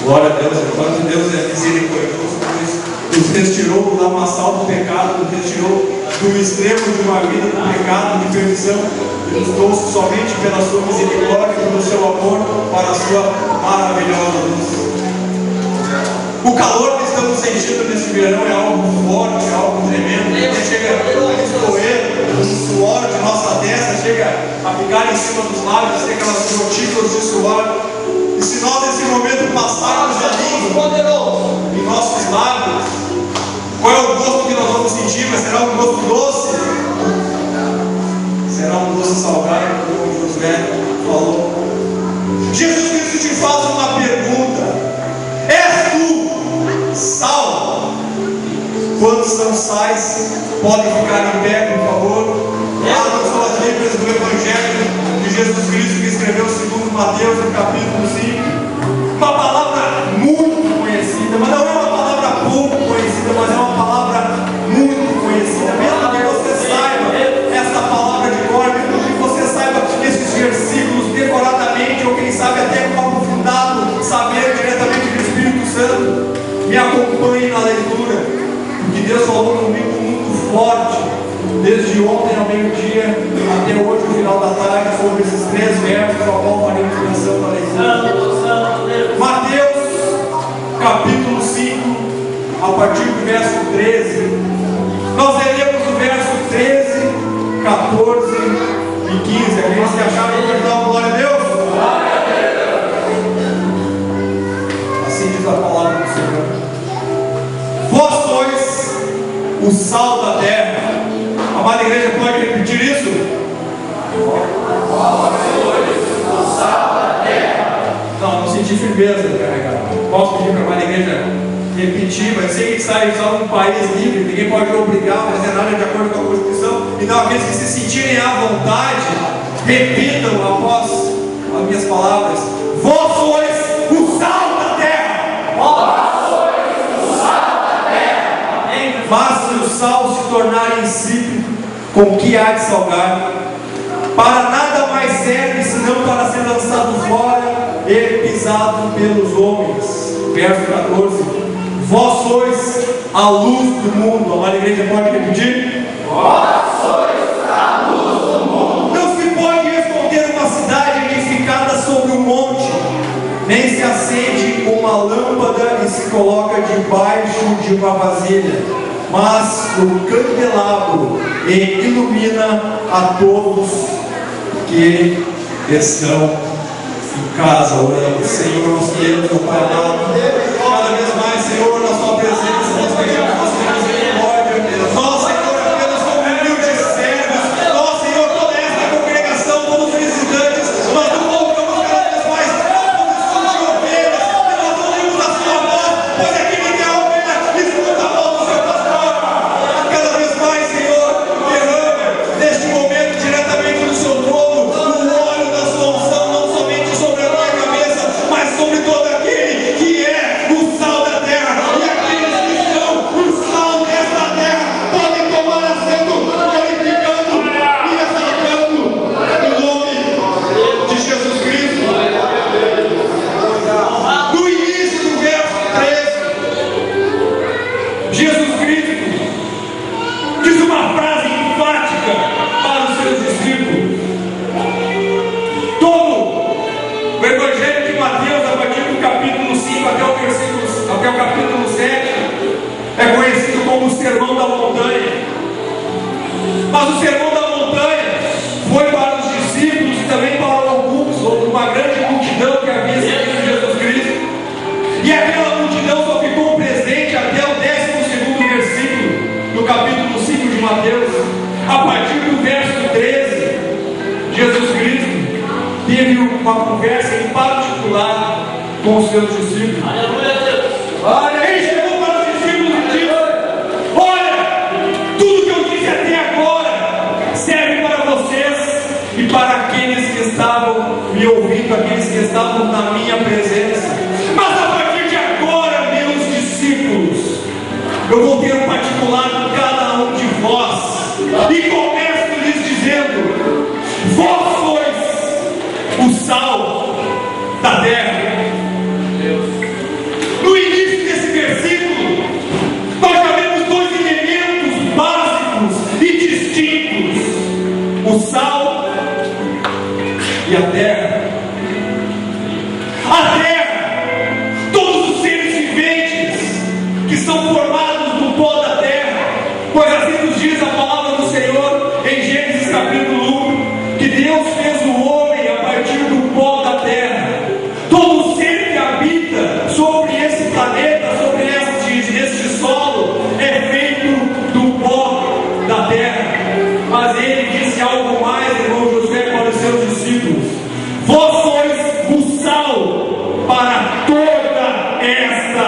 Glória a Deus, enquanto Deus é misericordioso, nos retirou do lamaçal do pecado, nos retirou do extremo de uma vida do pecado, de perdição, e nos trouxe somente pela sua misericórdia e pelo seu amor para a sua maravilhosa luz. O calor que estamos sentindo nesse verão é algo forte, é algo tremendo, porque chega a escorrer o suor de nossa testa, chega a ficar em cima dos lábios, tem aquelas gotículas de suor. E se nós nesse momento passarmos a língua em nossos lábios, qual é o gosto que nós vamos sentir? Mas será um gosto doce? Será um gosto salgado, como o Josué falou. Jesus Cristo te faz uma pergunta: és tu sal? Quantos são sais? Podem ficar em pé, por favor. Abram suas Bíblias do Evangelho de Jesus Cristo, que escreveu segundo Mateus, no capítulo 5. Uma palavra muito conhecida, mas não é uma palavra pouco conhecida, mas é uma palavra muito conhecida. Mesmo que você saiba essa palavra de cor, mesmo que você saiba esses versículos decoradamente, ou quem sabe até com aprofundado saber diretamente do Espírito Santo, me acompanhe na leitura, porque Deus falou comigo muito forte, desde ontem ao meio-dia até hoje, no final da tarde, sobre esses 3 versos ao qual farei inspiração na leitura. Mateus, capítulo 5, a partir do verso 13. Nós leremos o verso 13, 14 e 15. Aqueles que acharam que dar glória a Deus? Glória a Deus. Assim diz a palavra do Senhor. Vós sois o sal da terra. A amada igreja pode repetir isso? Vós sois o sal da terra. Não senti firmeza de carregar. Posso pedir para a amada igreja repetir? Mas sei que sai só um país livre, ninguém pode obrigar a fazer nada de acordo com a Constituição. Então, aqueles que se sentirem à vontade, repitam após as minhas palavras: vós sois o sal da terra. Vós sois o sal da terra. Mas se o sal se tornar insípido, com que há de salgar? Para nada mais serve senão para ser lançado fora e pisado pelos homens. Verso 14: vós sois a luz do mundo. A amada igreja pode repetir? Vós sois a luz do mundo. Não se pode esconder uma cidade edificada sobre um monte, nem se acende uma lâmpada e se coloca debaixo de uma vasilha, mas no candelabro, e ilumina a todos que estão em casa. Oramos. Senhor, nós queremos o Pai amado, cada vez mais, Senhor, na sua presença, nós pedimos a sua misericórdia. Nós, Senhor, apenas como humildes servos, nós, Senhor, toda esta congregação, todos os visitantes, nós não colocamos cada vez mais as condições de ovelhas, e nós ouvimos a sua voz, pois aquele que é a ovelha escuta a voz do seu pastor. Cada vez mais, Senhor, derrama neste momento diretamente do seu trono o óleo da sua unção, não somente sobre a minha cabeça, mas sobre todo aquele que é o sal da terra. E aqueles que são o sal desta terra podem tomar assento, glorificando e exaltando o nome de Jesus Cristo. No início do verso 13, Jesus Cristo diz uma frase enfática para os seus discípulos. Todo o Evangelho de Mateus, a partir do capítulo 5 até o capítulo 7, é conhecido como o Sermão da Montanha. Mas o Sermão da Montanha foi para os discípulos e também para alguns, ou uma grande multidão que havia seguido Jesus Cristo. E aquela multidão só ficou presente até o 12º versículo do capítulo 5 de Mateus. A partir do verso 13, Jesus Cristo teve uma conversa em particular com os seus discípulos. Olha, ele chegou para os discípulos e disse: olha, tudo que eu disse até agora serve para vocês e para aqueles que estavam me ouvindo, aqueles que estavam na minha presença. Mas a partir de agora, meus discípulos, eu vou ter um particular com cada um de vós, e começo lhes dizendo: vós sois o sal da terra. o sal e a terra. A terra, todos os seres viventes que são formados do pó da terra, pois assim nos diz a palavra do Senhor em Gênesis capítulo 1, que Deus fez o homem a partir do pó da terra. Todo ser que habita sobre esse planeta, sobre este solo, é feito do pó da terra. Mas ele disse algo mais, irmão Josué, para os seus discípulos: vós sois o sal para toda esta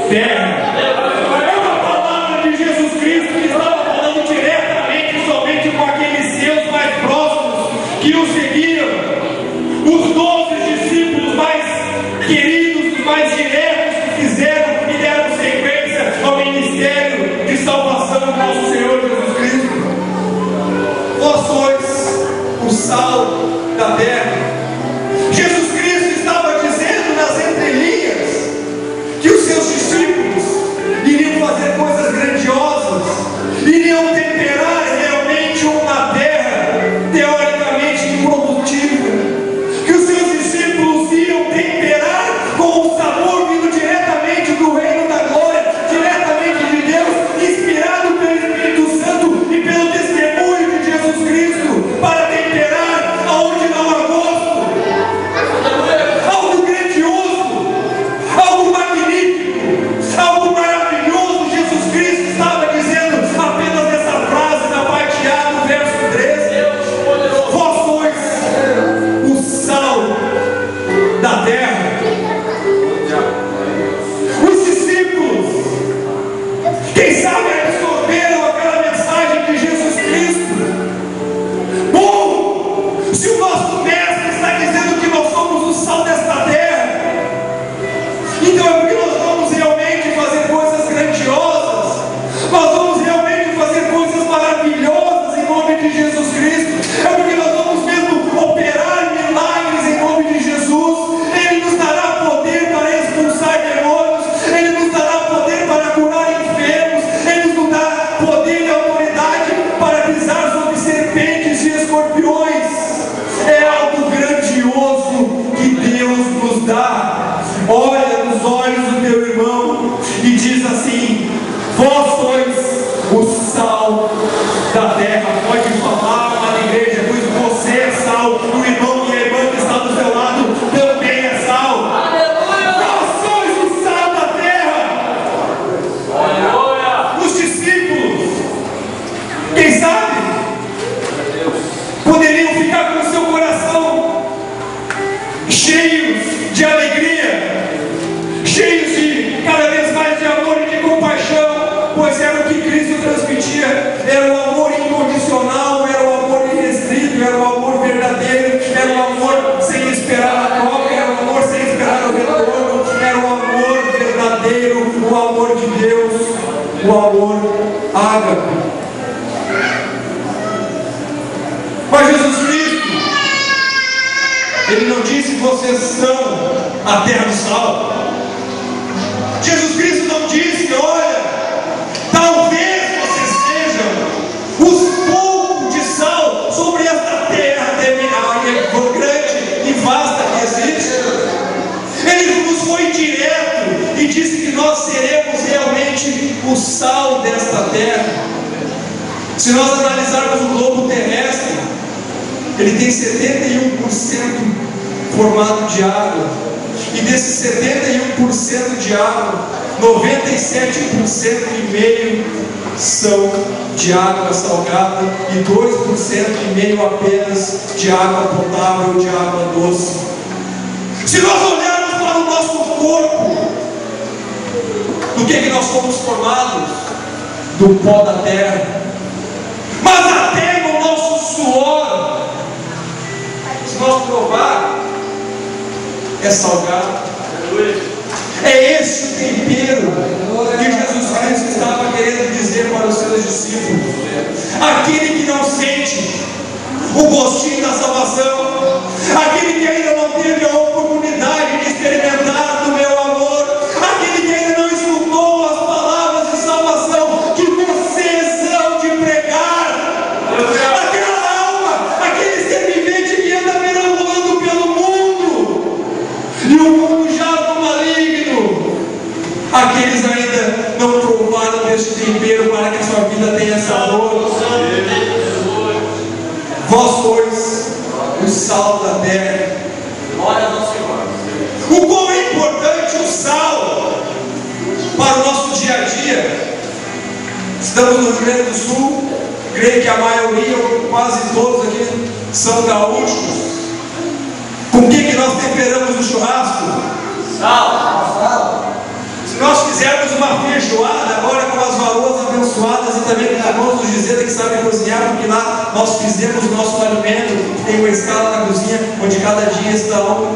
terra. É uma palavra de Jesus Cristo que estava falando diretamente somente com aqueles seus mais próximos que o seguiam, os 12 discípulos mais queridos, os mais diretos, que fizeram e deram sequência ao ministério de salvação do nosso Senhor Jesus Cristo. Vós sois o sal da terra. Jesus Cristo estava dizendo nas entrelinhas que os seus discípulos iriam fazer coisas grandiosas, iriam temperar realmente uma terra teoricamente improdutiva, que os seus discípulos iam temperar com o sabor vindo diretamente do reino da glória, diretamente de Deus, inspirado pelo Espírito Santo e pelo testemunho de Jesus Cristo, para temperar aonde não há gosto. Algo grandioso, algo magnífico, algo maravilhoso. Jesus Cristo estava dizendo apenas nessa frase na parte A do verso 13: vós sois o sal da terra. Os discípulos, quem sabe, absorveram aquela mensagem de Jesus Cristo. Bom, se o nosso mestre está dizendo que nós somos o sal desta terra, então é porque nós vamos realmente fazer coisas grandiosas, nós vamos realmente fazer coisas maravilhosas em nome de Jesus Cristo, é porque nós vamos mesmo operar milagres em nome de Jesus. Ele nos dará poder para expulsar demônios, Ele nos dará poder para curar enfermos, Ele nos dá poder e autoridade para pisar sobre serpentes e escorpiões. É algo grandioso que Deus nos dá. Olha nos olhos do teu irmão e diz assim: vós sois o sal da terra. Pode falar lá na igreja, pois você é sal, o irmão e a irmã que está do seu lado também é sal. Vós sois o sal da terra. Os discípulos, quem sabe, poderiam ficar com o seu coração cheios de alegria, cheios de cada vez mais de amor e de compaixão, pois era o que Cristo transmitia. Era o amor incondicional, era o amor irrestrito, era o amor verdadeiro, era o amor sem esperar a troca, era o amor sem esperar o retorno, era o amor verdadeiro, o amor de Deus, o amor ágape. Mas Jesus Cristo, Ele não disse que vocês são a terra do sal. Jesus Cristo não disse: olha, talvez vocês sejam os poucos de sal sobre esta terra grande e vasta que existe. Ele nos foi direto e disse que nós seremos realmente o sal desta terra. Se nós analisarmos o globo terrestre, ele tem 71% formado de água, e desses 71% de água, 97% e meio são de água salgada e 2% e meio apenas de água potável, de água doce. Se nós olharmos para o nosso corpo, do que nós somos formados? Do pó da terra. Mas até no nosso suor, se nós provar, é salgado. É esse o tempero que Jesus Cristo estava querendo dizer para os seus discípulos. Aquele que não sente o gostinho da salvação, aquele que ainda não teve a oportunidade de experimentar do meu amor, aquele que ainda não escutou as palavras de salvação que vocês hão de pregar, aquela alma e o mundo já no maligno. Aqueles ainda não provaram deste tempero para que a sua vida tenha sabor. Vós sois o sal da terra. Glória ao Senhor. O quão é importante o sal para o nosso dia a dia. Estamos no Rio Grande do Sul, creio que a maioria, ou quase todos aqui, são gaúchos. Com o que nós temperamos o churrasco? Sal. Se nós fizermos uma feijoada agora com as varoas abençoadas e também com os irmãos do Gisele que sabem cozinhar, porque lá nós fizemos o nosso alimento, tem uma escala na cozinha onde cada dia está um.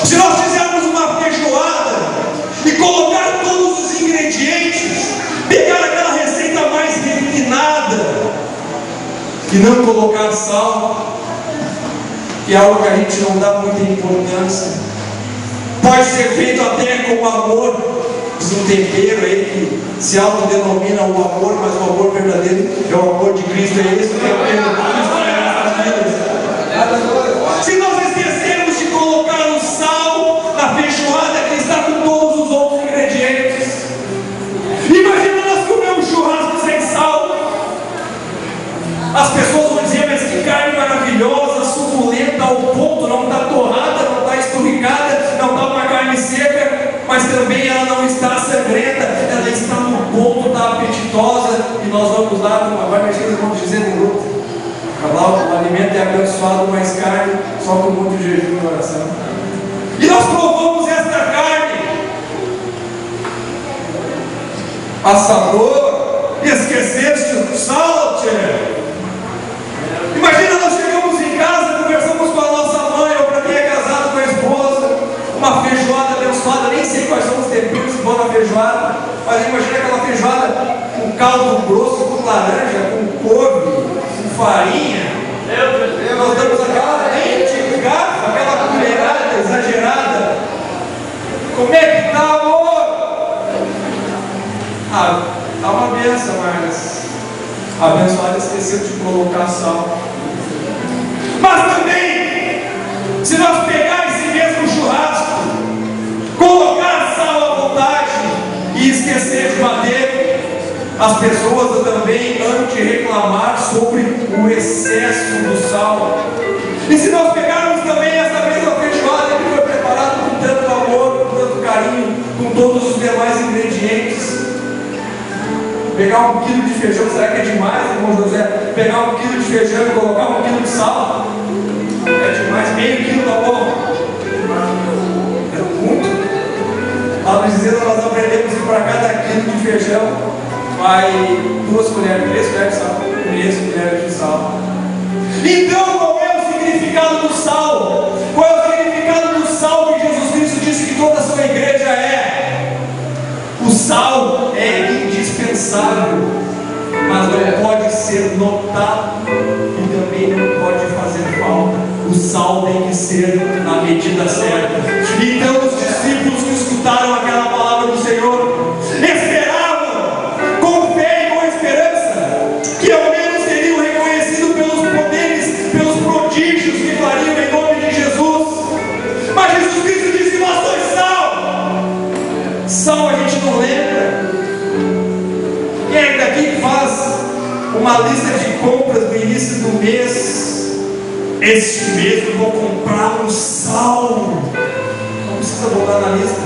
Se nós fizermos uma feijoada e colocar todos os ingredientes, pegar aquela receita mais refinada e não colocar sal, que é algo que a gente não dá muita importância, pode ser feito até com amor. Diz um tempero aí que se autodenomina o amor, mas o amor verdadeiro é o amor de Cristo. É esse o tempero de Cristo nas nossas vidas. Se nós esquecermos de colocar o sal na feijoada que está com todos os outros ingredientes, imagina nós comer um churrasco sem sal. As pessoas vão dizer: mas que carne maravilhosa, suculenta ao ponto, não está torrada, não está esturricada, não está uma carne seca, mas também ela não está sangrenta, ela está no ponto, está apetitosa. E nós vamos lá, vai mexer, vamos dizer no grupo: o alimento é abençoado, mas carne só com muito jejum e oração. E nós provamos esta carne, passador, esqueceste o sal, tchê. Imagina, nós chegamos em casa, conversamos com a nossa mãe, ou para quem é casado com a esposa, uma feijoada abençoada, nem sei quais são os temperos que vão na feijoada, mas imagina aquela feijoada com caldo grosso, com laranja, com couve, com farinha. Nós damos aquela dente, garfo, aquela colherada exagerada. Como é que está, amor? Tá uma benção, mas a abençoada esqueceu de colocar sal. Mas também, se nós pegar esse mesmo churrasco, colocar sal à vontade e esquecer de bater, as pessoas também hão de reclamar sobre o excesso do sal. E se nós pegarmos também essa mesma feijoada que foi preparada com tanto amor, com tanto carinho, com todos os demais ingredientes, pegar 1 quilo de feijão, será que é demais, irmão José? Pegar 1 quilo de feijão e colocar 1 quilo de sal? É demais, meio quilo, tá bom? É muito. Lá no Gisele nós aprendemos que para cada quilo de feijão vai 2 colheres, 3 colheres de sal. 3 colheres de sal. Então, qual é o significado do sal? Qual é o significado do sal que Jesus Cristo disse que toda a sua igreja é? O sal é indispensável, mas não pode ser notado e também não pode fazer falta. O sal tem que ser na medida certa. Então os discípulos que escutaram aquela palavra do Senhor esperavam com fé e com esperança que ao menos seriam reconhecidos pelos poderes, pelos prodígios que fariam em nome de Jesus. Mas Jesus Cristo disse: nós sois sal. Sal a gente não lembra. Quem é daqui que faz uma lista de compras no início do mês? Este mês eu vou comprar um sal. Não precisa botar na lista.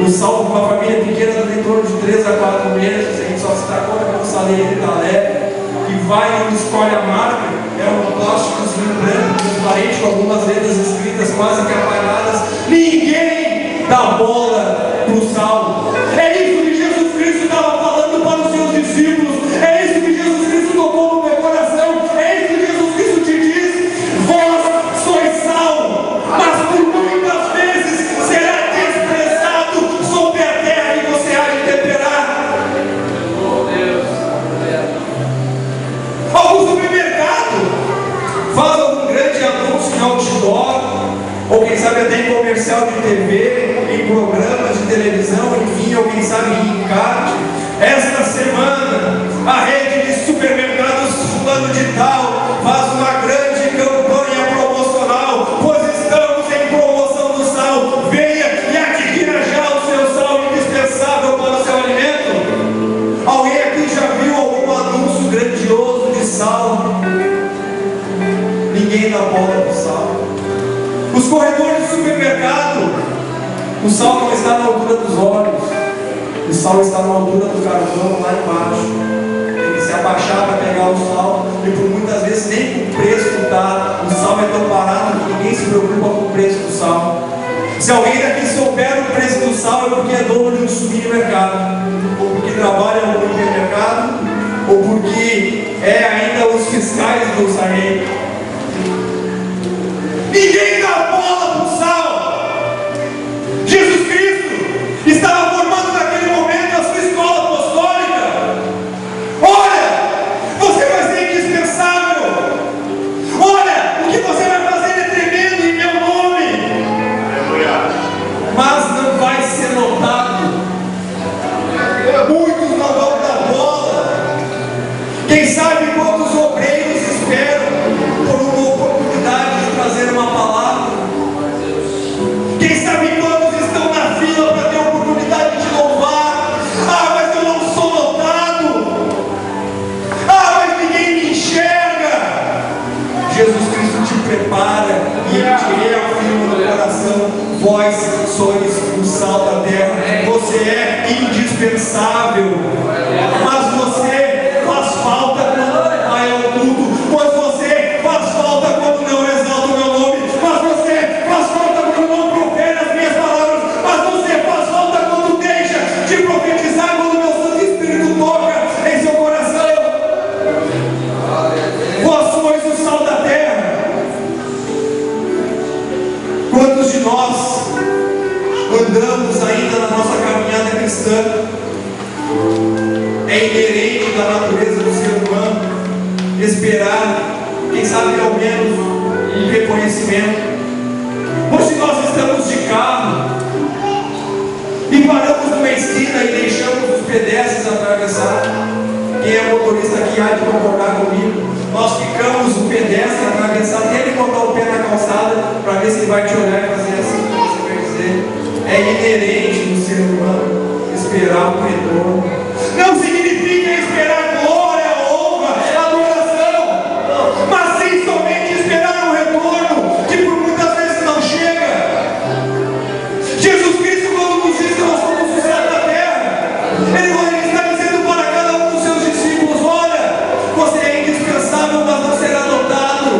O sal para uma família pequena dura em torno de 3 a 4 meses. A gente só se dá conta que é um salinho da leve, que vai e não escolhe a marca. É um plásticozinho branco, transparente, com algumas letras escritas quase que apagadas. Ninguém dá bola para o sal. É isso que Jesus Cristo estava falando para os seus discípulos. É isso que Jesus Cristo tocou no meu coração. É isso que Jesus Cristo te diz. Vós sois sal, mas por muitas vezes será desprezado sobre a terra que você há de temperar. Algum supermercado faz algum grande anúncio em outdoor, ou quem sabe até em comercial de TV, em programas de televisão, enfim, ou quem sabe em encarte. Esta semana a rede de supermercados fulano de tal faz uma grande campanha promocional, pois estamos em promoção do sal. Vem O sal não está na altura dos olhos, o sal está na altura do carvão lá embaixo. Tem que se abaixar para pegar o sal, e por muitas vezes nem com o preço que está. O sal é tão barato que ninguém se preocupa com o preço do sal. Se alguém daqui souber o preço do sal, é porque é dono de um supermercado, ou porque trabalha no supermercado, ou porque é ainda os fiscais do Sarney. Ninguém dá bola para o sal. Jesus Cristo estava formando naquele momento a sua escola apostólica. Olha, você vai ser indispensável. Olha, o que você vai fazer é tremendo em meu nome. Mas não vai ser notado. Muitos não vão dar bola. Quem sabe quantos obreiros esperam por uma oportunidade de trazer uma palavra? Quem sabe quantos estão na fila para ter a oportunidade de louvar? Ah, mas eu não sou notado. Ah, mas ninguém me enxerga. Jesus Cristo te prepara e Ele te reafirma no coração: vós sois o sal da terra. Você é indispensável. Mas você faz falta quando vai ao culto. Mas você faz falta quando não exalta o meu nome. Mas você faz falta quando não profere as minhas palavras. Mas você faz falta quando deixa de profetizar, quando o meu Santo Espírito toca em seu coração. Vós sois o sal da terra. Quantos de nós andamos ainda na nossa caminhada cristã? É inerente da natureza do ser humano esperar, quem sabe ao menos, um reconhecimento. Ou se nós estamos de carro e paramos numa esquina e deixamos os pedestres atravessar, quem é motorista aqui há de concordar comigo, nós ficamos o pedestre atravessar até ele botar o pé na calçada para ver se ele vai te olhar e fazer assim. O que você quer dizer? É inerente no ser humano esperar o retorno. Não significa esperar glória, honra, adoração, mas sim somente esperar o retorno, que por muitas vezes não chega. Jesus Cristo, quando nos diz que nós somos o sal da terra, Ele está dizendo para cada um dos seus discípulos: olha, você é indispensável, mas não será notado,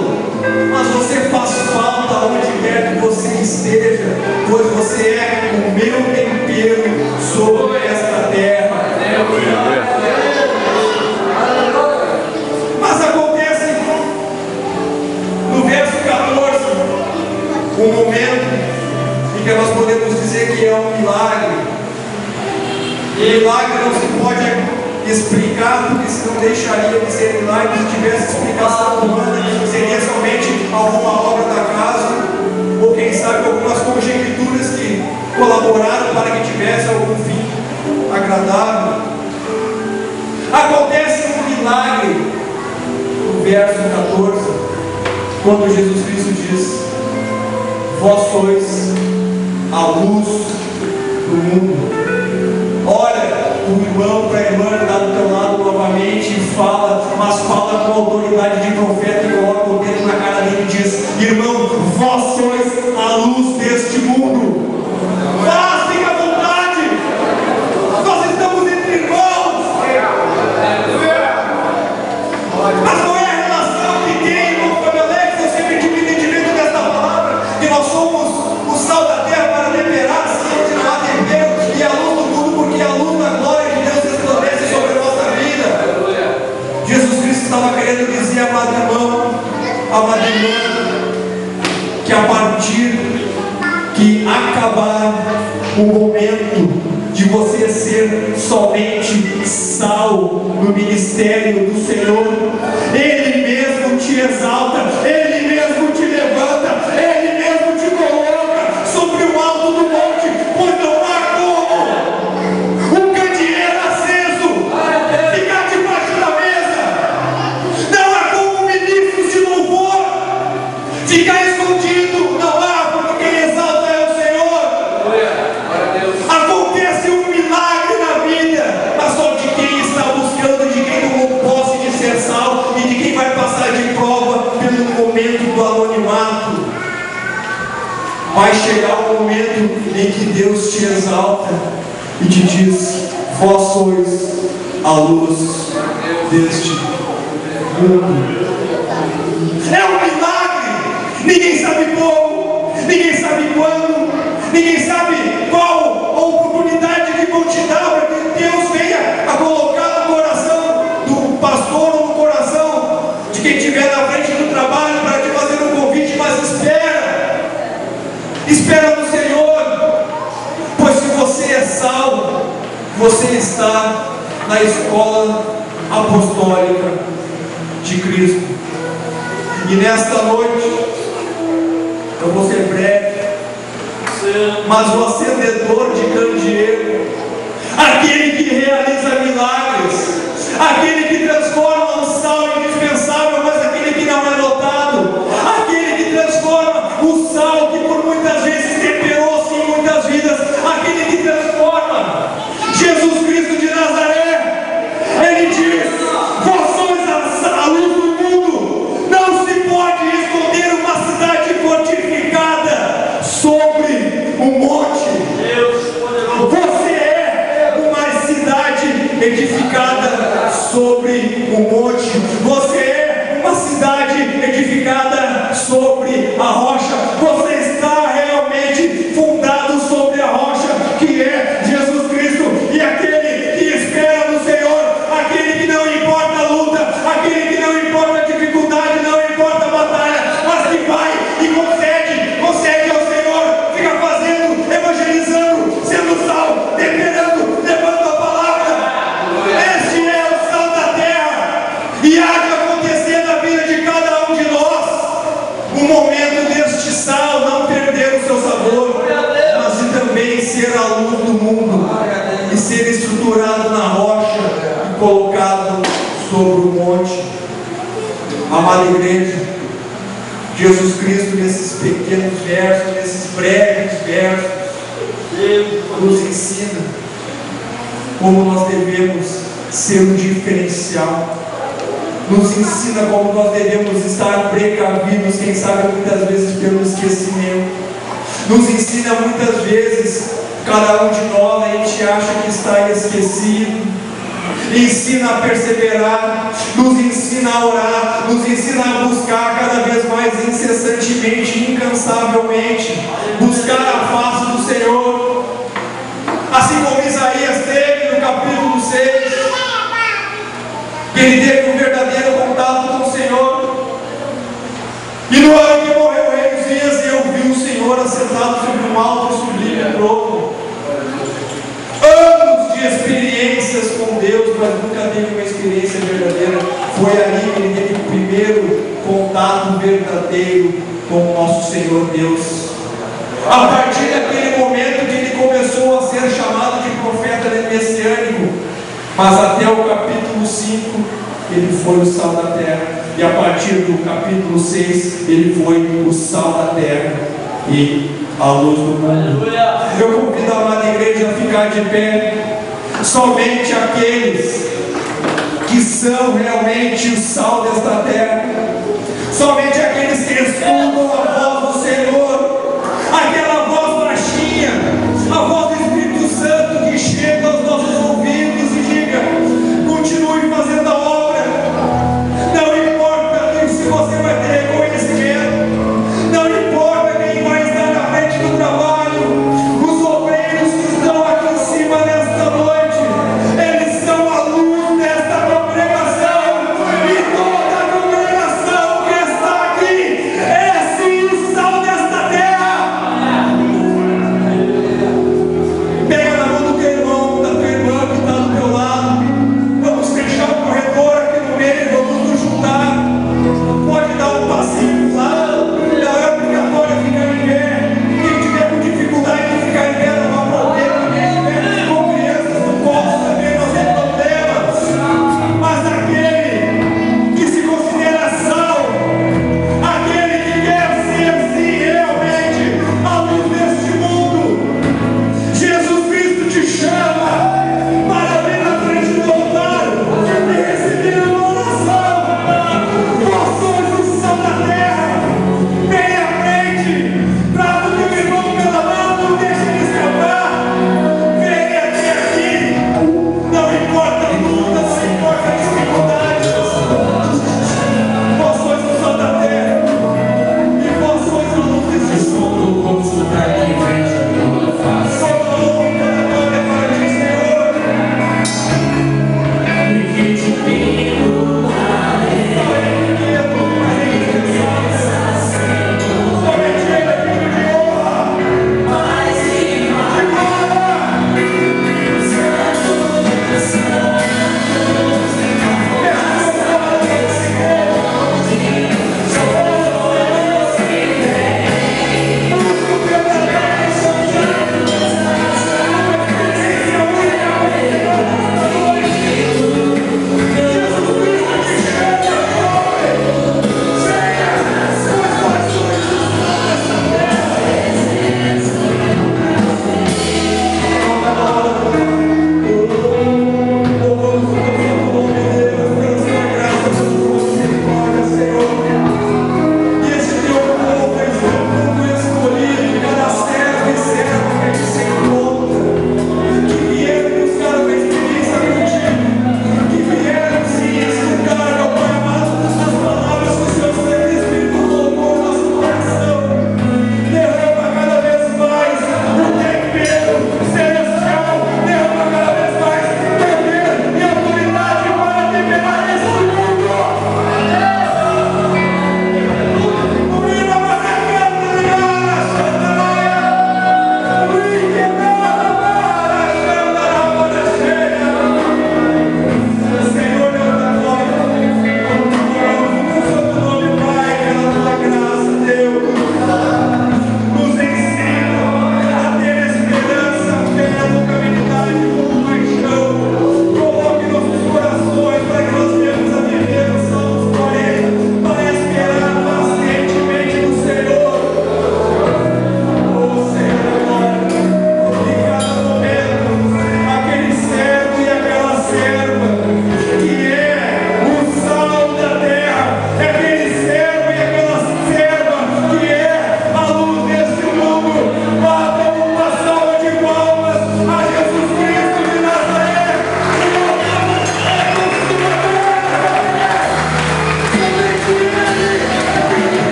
mas você faz falta onde quer que você esteja, pois você é o meu tempero sobre esta terra. Mas acontece no verso 14 um momento em que nós podemos dizer que é um milagre. E milagre não se pode explicar, porque senão deixaria de ser milagre. Se tivesse explicação humana, seria somente alguma obra da casa, ou quem sabe algumas conjecturas que colaboraram para que tivesse algum fim agradável. Acontece um milagre no verso 14, quando Jesus Cristo diz: vós sois a luz do mundo. Olha, o irmão para a irmã que está do teu lado novamente e fala, mas fala com autoridade de profeta e coloca o dedo na cara dele e diz: irmão, vós sois a luz deste mundo. Vá, fica à vontade. Nós estamos entre irmãos. Mas não é a relação que tem, irmão Camelex. Eu sempre tive entendimento desta palavra, que nós somos o sal da terra para temperar, se onde não há tempero, e a luz do mundo, porque a luz da glória de Deus resplandece sobre a nossa vida. Jesus Cristo estava querendo dizer, amado irmão, amada irmã, que a partir que acabar o momento de você ser somente sal no ministério do Senhor, Ele mesmo te exalta, Ele mesmo te levanta, Ele mesmo te coloca sobre o alto do monte, pois não há como um candeeiro aceso ficar debaixo da mesa, não há como ministros de louvor ficar escondido, não há, porque quem exalta é o Senhor. Acontece um milagre na vida, mas só de quem está buscando, de quem tomou posse em que Deus te exalta e te diz: vós sois a luz deste mundo. É um milagre. Ninguém sabe como, ninguém sabe quando, ninguém sabe qual a oportunidade que vão te dar para que Deus venha a colocar no coração do pastor ou no coração de quem estiver na frente do trabalho para te fazer um convite. Mas espera no Senhor, pois se você é salvo, você está na escola apostólica de Cristo. E nesta noite, eu vou ser breve, mas o acendedor de candeeiro, aquele que realiza milagres, aquele que transforma um sal indispensável, mas aquele que não é notado, aquele que transforma o sal que por muitas vezes temperou sim muitas vidas, aquele que transforma, Jesus Cristo de Nazaré. Ele diz: vós sois a luz do mundo. Não se pode esconder uma cidade fortificada sobre um monte. Você é uma cidade edificada sobre um monte. Você é uma cidade edificada sobre a rocha. Você está realmente fundado sobre a rocha, que é Jesus Cristo. E aquele que espera no Senhor, aquele que não importa a luta, aquele que não importa a dificuldade, não importa a batalha, mas que vai e concede ao Senhor, fica fazendo, evangelizando, sendo sal, temperando, levando a palavra. Este é o sal da terra. E há de acontecer na vida de cada um de nós um momento deste sal não perder o seu sabor, mas de também ser a luz do mundo e ser estruturado na rocha e colocado sobre o monte. Amada igreja, Jesus Cristo, nesses pequenos versos, nesses breves versos, nos ensina como nós devemos ser um diferencial, nos ensina como nós devemos estar precavidos, quem sabe muitas vezes pelo esquecimento, nos ensina muitas vezes, cada um de nós, a gente acha que está esquecido, ensina a perseverar, nos ensina a orar, nos ensina a buscar cada vez mais incessantemente, incansavelmente, buscar a face do Senhor, assim como Isaías teve no capítulo 6, que ele teve um verdadeiro contato com o Senhor. E no ano que morreu o rei Uzias, eu vi o Senhor assentado sobre um alto e sublime trono. Anos de experiências com Deus, mas nunca teve uma experiência verdadeira. Foi ali que ele teve o primeiro contato verdadeiro com o nosso Senhor Deus. A partir daquele momento que ele começou a ser chamado de profeta messiânico, mas até o capítulo 5 ele foi o sal da terra, e a partir do capítulo 6 ele foi o sal da terra e a luz do mundo. Eu convido a amada igreja a ficar de pé. Somente aqueles que são realmente o sal desta terra, somente aqueles que escutam a voz